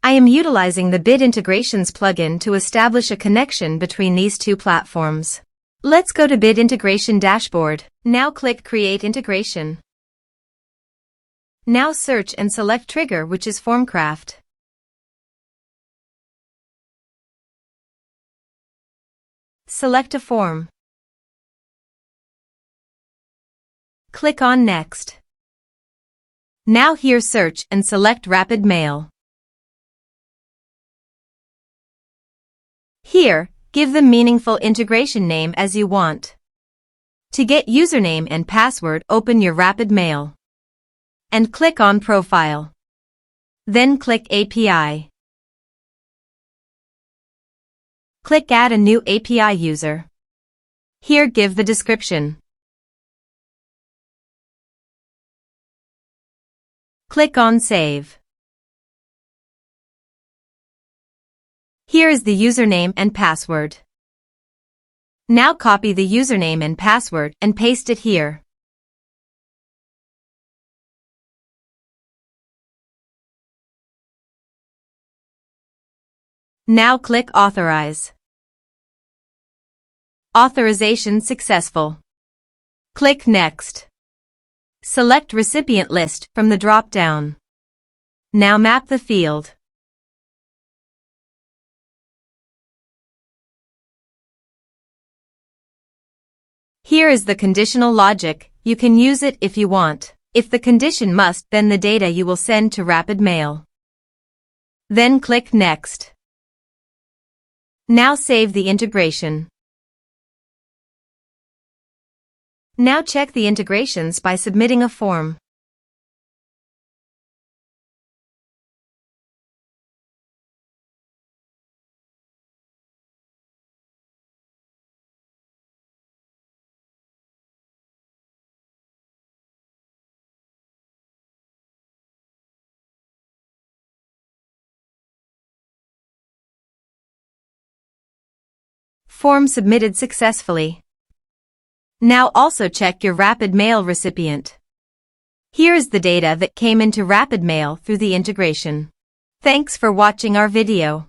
I am utilizing the Bit Integrations plugin to establish a connection between these two platforms. Let's go to Bit Integration Dashboard. Now click Create Integration. Now search and select trigger, which is FormCraft. Select a form. Click on Next. Now here search and select Rapid Mail. Here, give the meaningful integration name as you want. To get username and password, open your Rapid Mail and click on Profile. Then click API. Click Add a new API user. Here give the description. Click on Save. Here is the username and password. Now copy the username and password and paste it here. Now click Authorize. Authorization successful. Click Next. Select Recipient List from the drop-down. Now map the field. Here is the conditional logic. You can use it if you want. If the condition must, then the data you will send to Rapid Mail. Then click Next. Now save the integration. Now check the integrations by submitting a form. Form submitted successfully. Now also check your Rapid Mail recipient. Here is the data that came into Rapid Mail through the integration. Thanks for watching our video.